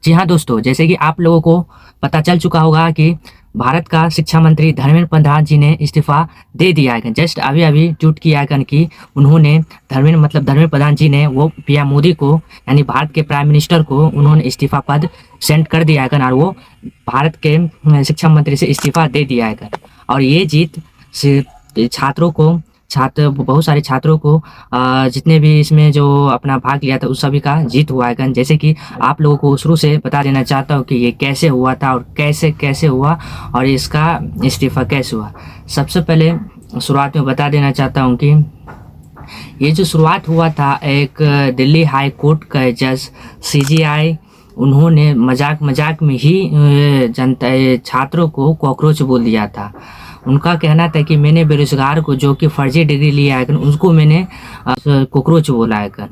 जी हाँ दोस्तों, जैसे कि आप लोगों को पता चल चुका होगा कि भारत का शिक्षा मंत्री धर्मेंद्र प्रधान जी ने इस्तीफ़ा दे दिया है। जस्ट अभी-अभी ट्वीट किया है कि उन्होंने धर्मेंद्र प्रधान जी ने वो पीएम मोदी को यानी भारत के प्राइम मिनिस्टर को उन्होंने इस्तीफ़ा पद सेंड कर दिया है और वो भारत के शिक्षा मंत्री से इस्तीफ़ा दे दिया है। और ये जीत से छात्रों को बहुत सारे छात्रों को जितने भी इसमें जो अपना भाग लिया था उस सभी का जीत हुआ है। जैसे कि आप लोगों को शुरू से बता देना चाहता हूँ कि ये कैसे हुआ था और कैसे हुआ और इसका इस्तीफ़ा कैसे हुआ। सबसे पहले शुरुआत में बता देना चाहता हूँ कि ये जो शुरुआत हुआ था एक दिल्ली हाई कोर्ट का जज सीजेआई उन्होंने मजाक में ही जनता छात्रों को कॉकरोच बोल दिया था। उनका कहना था कि मैंने बेरोजगार को जो कि फर्जी डिग्री लिया है उसको मैंने कॉकरोच बोला है।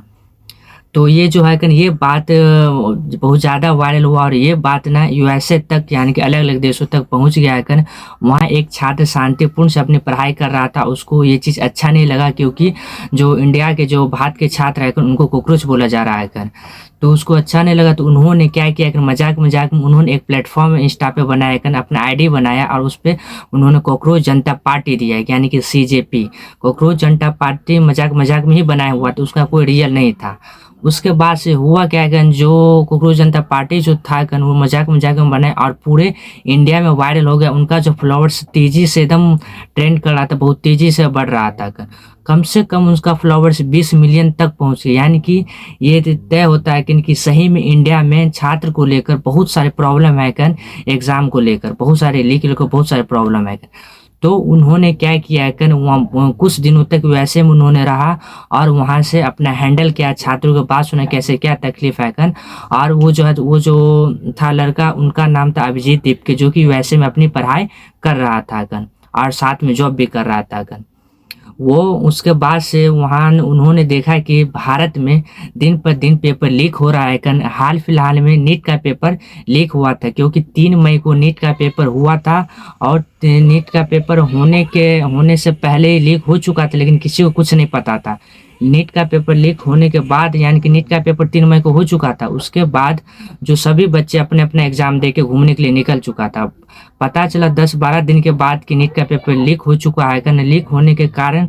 तो ये जो है ये बात बहुत ज़्यादा वायरल हुआ और ये बात ना यूएसए तक यानी कि अलग-अलग देशों तक पहुंच गया है। वहाँ एक छात्र शांतिपूर्ण से अपनी पढ़ाई कर रहा था, उसको ये चीज़ अच्छा नहीं लगा क्योंकि जो इंडिया के जो भारत के छात्र है उनको कॉकरोच बोला जा रहा है। तो उसको अच्छा नहीं लगा तो उन्होंने क्या किया कि मजाक में उन्होंने एक प्लेटफॉर्म इंस्टा पे बनाया अपना आईडी बनाया और उस पर उन्होंने कॉकरोच जनता पार्टी दिया यानी कि सीजेपी। कॉकरोच जनता पार्टी मजाक में ही बनाया हुआ तो उसका कोई रियल नहीं था। उसके बाद से हुआ क्या है जो कॉकरोच जनता पार्टी जो था वो मजाक में बनाए और पूरे इंडिया में वायरल हो गया। उनका जो फॉलोअर्स तेजी से एकदम ट्रेंड कर रहा था, बहुत तेजी से बढ़ रहा था। कम से कम उसका फॉलोअर्स 20 मिलियन तक पहुंचे। यानी कि ये तय होता है कि सही में इंडिया में छात्र को लेकर बहुत सारे प्रॉब्लम है। एग्जाम को लेकर बहुत सारे लेकर बहुत सारे प्रॉब्लम है। तो उन्होंने क्या किया है वहाँ कुछ दिनों तक वैसे में उन्होंने रहा और वहाँ से अपना हैंडल किया, छात्रों के बात सुना कैसे क्या तकलीफ है। और वो जो था लड़का, उनका नाम था अभिजीत दीप जो कि वैसे में अपनी पढ़ाई कर रहा था और साथ में जॉब भी कर रहा था। वो उसके बाद से वहाँ उन्होंने देखा कि भारत में दिन पर दिन पेपर लीक हो रहा है। हाल फिलहाल में नीट का पेपर लीक हुआ था क्योंकि 3 मई को नीट का पेपर हुआ था और नीट का पेपर होने से पहले ही लीक हो चुका था, लेकिन किसी को कुछ नहीं पता था। नीट का पेपर लीक होने के बाद यानी कि नीट का पेपर 3 मई को हो चुका था, उसके बाद जो सभी बच्चे अपने एग्जाम दे के घूमने के लिए निकल चुका था। पता चला 10-12 दिन के बाद कि नीट का पेपर लीक हो चुका है। लीक होने के कारण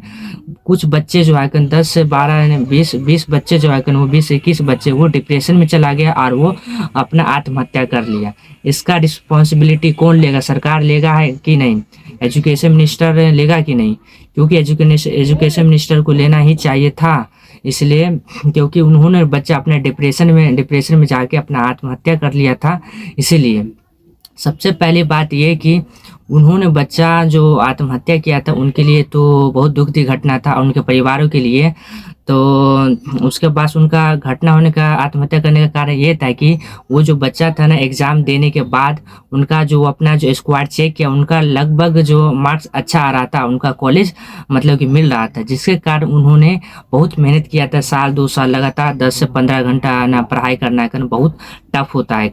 कुछ बच्चे जो है 10 से 12 20 बच्चे जो है वो 20-21 बच्चे वो डिप्रेशन में चला गया और वो अपना आत्महत्या कर लिया। इसका रिस्पॉन्सिबिलिटी कौन लेगा? सरकार लेगा है कि नहीं? एजुकेशन मिनिस्टर लेगा कि नहीं? क्योंकि एजुकेशन मिनिस्टर को लेना ही चाहिए था, इसलिए क्योंकि उन्होंने बच्चा अपने डिप्रेशन में जाके अपना आत्महत्या कर लिया था। इसीलिए सबसे पहली बात ये कि उन्होंने बच्चा जो आत्महत्या किया था उनके लिए तो बहुत दुख की घटना था और उनके परिवारों के लिए। तो उसके बाद उनका घटना होने का आत्महत्या करने का कारण ये था कि वो जो बच्चा था ना एग्ज़ाम देने के बाद उनका जो अपना जो स्क्वाड चेक किया, उनका लगभग जो मार्क्स अच्छा आ रहा था, उनका कॉलेज मतलब कि मिल रहा था, जिसके कारण उन्होंने बहुत मेहनत किया था। साल 2 साल लगातार 10 से 15 घंटा ना पढ़ाई करना है बहुत टफ होता है।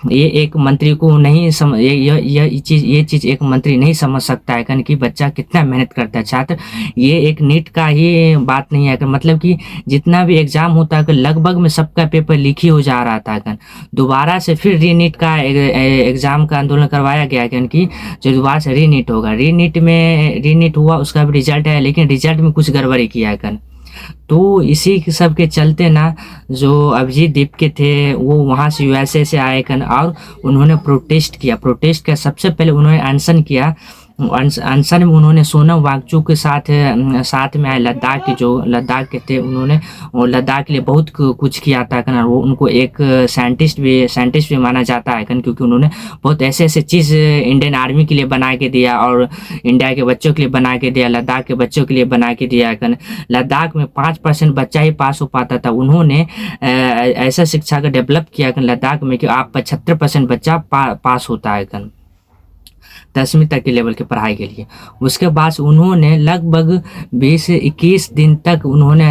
ये एक मंत्री को नहीं समझ ये चीज़ एक मंत्री नहीं समझ सकता है कि बच्चा कितना मेहनत करता है। छात्र ये एक नीट का ही बात नहीं है मतलब कि जितना भी एग्जाम होता है लगभग में सबका पेपर लीक ही हो जा रहा था। दोबारा से फिर रीनीट का एग्जाम का आंदोलन करवाया गया कि जो दोबारा से रीनीट होगा। रीनीट हुआ, उसका भी रिजल्ट है, लेकिन रिजल्ट में कुछ गड़बड़ी किया है। तो इसी सब के चलते ना जो अभिजीत दीप के थे वो वहाँ से यूएसए से आए और उन्होंने प्रोटेस्ट किया। सबसे पहले उन्होंने अनशन किया। अनशन में उन्होंने सोनम वांगचुक के साथ में आए लद्दाख के थे। उन्होंने लद्दाख के लिए बहुत कुछ किया था वो उनको एक साइंटिस्ट भी माना जाता है क्योंकि उन्होंने बहुत ऐसे चीज़ इंडियन आर्मी के लिए बना के दिया और इंडिया के बच्चों के लिए बना के दिया, लद्दाख के बच्चों के लिए बना के दिया। लद्दाख में 5% बच्चा ही पास हो पाता था। उन्होंने ऐसा शिक्षा का डेवलप किया लद्दाख में कि आप 75% बच्चा पास होता है। 10वीं तक के लेवल की पढ़ाई के लिए। उसके बाद उन्होंने लगभग 20 से 21 दिन तक उन्होंने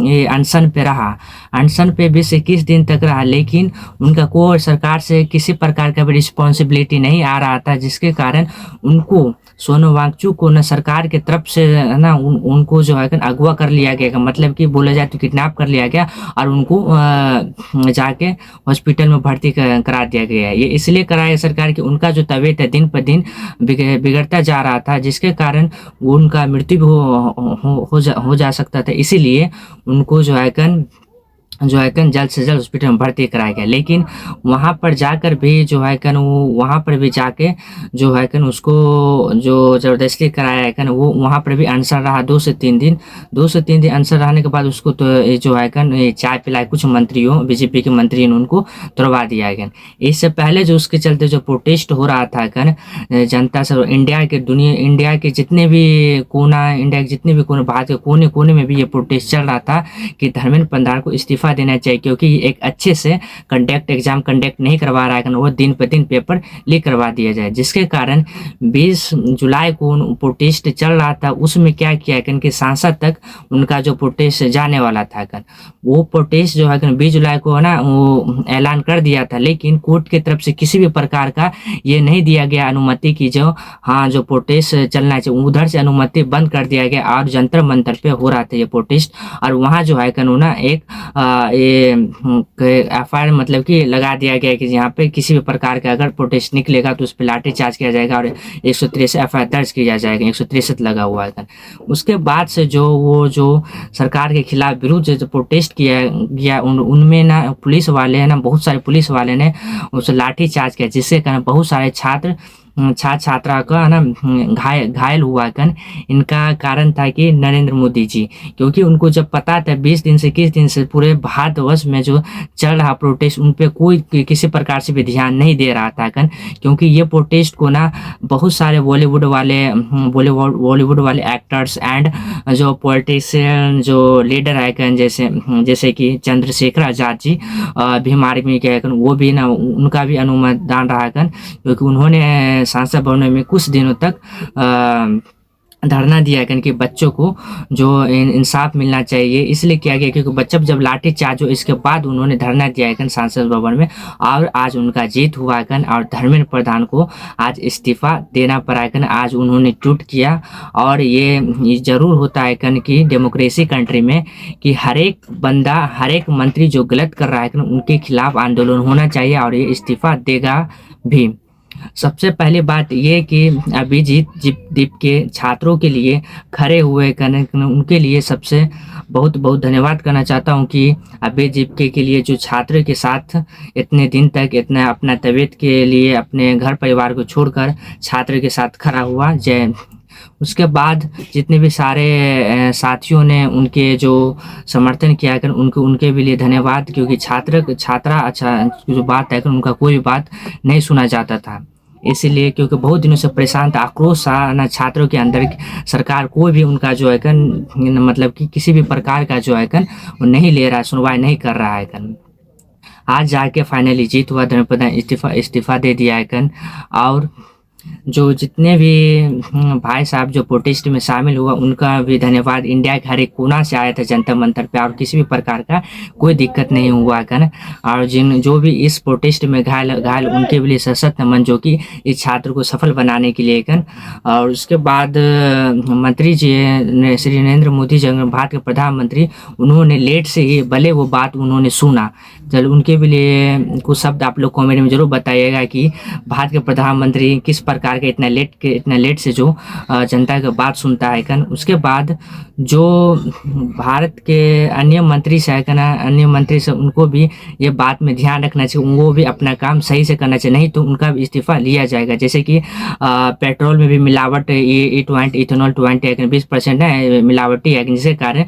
ये अनशन पे रहा। अनशन पे 20 से 21 दिन तक रहा, लेकिन उनका कोई सरकार से किसी प्रकार का भी रिस्पॉन्सिबिलिटी नहीं आ रहा था, जिसके कारण उनको सोनम वांगचुक को न सरकार के तरफ से ना उनको जो है अगवा कर लिया गया, मतलब कि बोला जाए तो किडनैप कर लिया गया और उनको जाके हॉस्पिटल में भर्ती करा दिया गया। ये इसलिए कराया सरकार कि उनका जो तबीयत है दिन पर दिन बिगड़ता जा रहा था, जिसके कारण उनका मृत्यु भी हो जा सकता था। इसीलिए उनको जो है जल्द से जल्द हॉस्पिटल में भर्ती कराया गया। लेकिन वहाँ पर जाकर भी जो है वो वहाँ पर भी जाके जो है उसको जो ज़बरदस्ती कराया है वो वहाँ पर भी अनशन रहा 2 से 3 दिन। 2 से 3 दिन अनशन रहने के बाद उसको तो जो है ये चाय पिलाए कुछ मंत्रियों, बीजेपी के मंत्री ने उनको तुड़वा दिया है। इससे पहले जो उसके चलते जो प्रोटेस्ट हो रहा था जनता से, इंडिया के जितने भी कोने, भारत के कोने कोने में भी ये प्रोटेस्ट चल रहा था कि धर्मेंद्र प्रधान को इस्तीफा देना चाहिए, क्योंकि एक अच्छे से एग्जाम कंडक्ट नहीं करवा रहा है, वो दिन पर दिन पेपर लीक करवा दिया जाए। जिसके कारण 20 जुलाई को प्रोटेस्ट चल रहा था, उसमें क्या किया कि सांसद तक उनका जो प्रोटेस्ट जाने वाला था वो प्रोटेस्ट जो है 20 जुलाई को ना वो ऐलान कर दिया था, लेकिन कोर्ट की तरफ से किसी भी प्रकार का ये नहीं दिया गया अनुमति की जो प्रोटेस्ट चलना चाहिए, उधर से अनुमति बंद कर दिया गया और जंतर मंतर पे हो रहा था ये प्रोटेस्ट। और वहाँ जो है ना एक ये FIR मतलब कि लगा दिया गया कि यहाँ पे किसी भी प्रकार का अगर प्रोटेस्ट निकलेगा तो उस पर लाठी चार्ज किया जाएगा और 163 FIR दर्ज किया जाएगा। 163 लगा हुआ है। उसके बाद से जो सरकार के खिलाफ विरुद्ध जो प्रोटेस्ट किया गया उनमें ना पुलिस वाले है ना, बहुत सारे पुलिस वाले ने उसे लाठी चार्ज किया, जिससे कारण बहुत सारे छात्रा का ना घायल हुआ इनका कारण था कि नरेंद्र मोदी जी, क्योंकि उनको जब पता था 20 दिन से 21 दिन से पूरे भारतवर्ष में जो चल रहा प्रोटेस्ट उन पे कोई किसी प्रकार से भी ध्यान नहीं दे रहा था क्योंकि ये प्रोटेस्ट को ना बहुत सारे बॉलीवुड वाले एक्टर्स एंड जो पॉलिटिशियन जो लीडर है जैसे कि चंद्रशेखर आज़ाद जी भीम आर्मी के वो भी ना उनका भी अनुमोदन रहा क्योंकि उन्होंने सांसद भवन में कुछ दिनों तक धरना दिया कि बच्चों को जो इंसाफ मिलना चाहिए, इसलिए किया गया क्योंकि बच्चा जब लाठी चार्ज हो इसके बाद उन्होंने धरना दिया सांसद भवन में और आज उनका जीत हुआ और धर्मेंद्र प्रधान को आज इस्तीफा देना पड़ा आज उन्होंने ट्वीट किया। और ये जरूर होता है कि डेमोक्रेसी कंट्री में कि हर एक मंत्री जो गलत कर रहा है उनके खिलाफ आंदोलन होना चाहिए और ये इस्तीफा देगा भी। सबसे पहली बात ये कि अभिजीत के छात्रों के लिए खड़े हुए उनके लिए सबसे बहुत धन्यवाद करना चाहता हूँ कि अभिजीत के लिए जो छात्र के साथ इतने दिन तक इतना अपना तबीयत के लिए अपने घर परिवार को छोड़कर छात्र के साथ खड़ा हुआ। जय। उसके बाद जितने भी सारे साथियों ने उनके जो समर्थन किया उनके भी लिए धन्यवाद, क्योंकि छात्रा अच्छा जो बात है उनका कोई भी बात नहीं सुना जाता था, इसीलिए क्योंकि बहुत दिनों से परेशान था, आक्रोश था ना छात्रों के अंदर। सरकार कोई भी उनका जो है मतलब कि किसी भी प्रकार का जो है वो नहीं ले रहा है, सुनवाई नहीं कर रहा है। आज जाके फाइनली जीत हुआ, धर्मेंद्र प्रधान इस्तीफा दे दिया है। और जो जितने भी भाई साहब जो प्रोटेस्ट में शामिल हुआ उनका भी धन्यवाद। इंडिया के हर एक कोना से आया था जंतर मंतर पे और किसी भी प्रकार का कोई दिक्कत नहीं हुआ और जो भी इस प्रोटेस्ट में घायल उनके लिए सशक्त नमन जो कि इस छात्र को सफल बनाने के लिए और उसके बाद मंत्री जी श्री नरेंद्र मोदी जी भारत के प्रधानमंत्री उन्होंने लेट से ही भले वो बात उन्होंने सुना, चलो उनके भी लिए कुछ शब्द आप लोग कमेंट में जरूर बताइएगा कि भारत के प्रधानमंत्री किस प्रकार के इतना लेट से जो जनता की बात सुनता है। उसके बाद जो भारत के अन्य मंत्री से उनको भी ये बात में ध्यान रखना चाहिए, उनको भी अपना काम सही से करना चाहिए, नहीं तो उनका भी इस्तीफा लिया जाएगा। जैसे कि पेट्रोल में भी मिलावट इथेनॉल 20% है मिलावटी है, जिसके कारण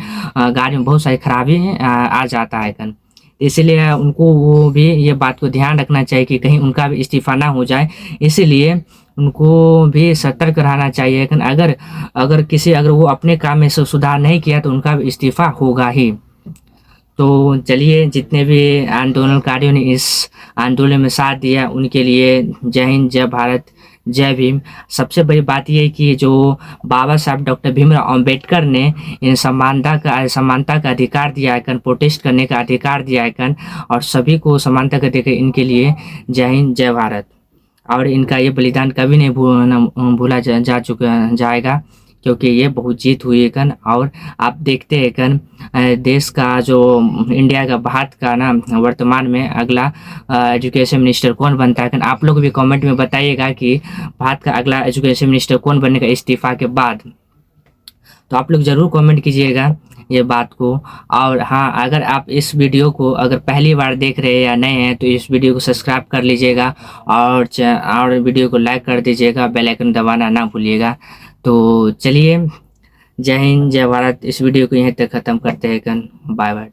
गाड़ी में बहुत सारी खराबी आ जाता है। इसलिए उनको वो भी ये बात को ध्यान रखना चाहिए कि कहीं उनका भी इस्तीफा ना हो जाए, इसीलिए उनको भी सतर्क रहना चाहिए। अगर वो अपने काम में सुधार नहीं किया तो उनका भी इस्तीफा होगा ही। तो चलिए, जितने भी आंदोलनकारियों ने इस आंदोलन में साथ दिया उनके लिए जय हिंद, जय भारत, जय भीम। सबसे बड़ी बात ये है कि जो बाबा साहब डॉक्टर भीमराव अंबेडकर ने इन समानता का अधिकार दिया है, प्रोटेस्ट करने का अधिकार दिया है, और सभी को समानता का अधिकार, इनके लिए जय हिंद जय भारत। और इनका ये बलिदान कभी नहीं भूला जा चुका जाएगा, क्योंकि ये बहुत जीत हुई है। और आप देखते हैं देश का जो इंडिया का, भारत का ना, वर्तमान में अगला एजुकेशन मिनिस्टर कौन बनता है। आप लोग भी कमेंट में बताइएगा कि भारत का अगला एजुकेशन मिनिस्टर कौन बनेगा इस्तीफा के बाद। तो आप लोग ज़रूर कमेंट कीजिएगा ये बात को। और हाँ, अगर आप इस वीडियो को अगर पहली बार देख रहे हैं या नए हैं तो इस वीडियो को सब्सक्राइब कर लीजिएगा, और वीडियो को लाइक कर दीजिएगा, बेल आइकन दबाना ना भूलिएगा। तो चलिए, जय हिंद जय भारत। इस वीडियो को यहीं तक ख़त्म करते हैं। Bye bye.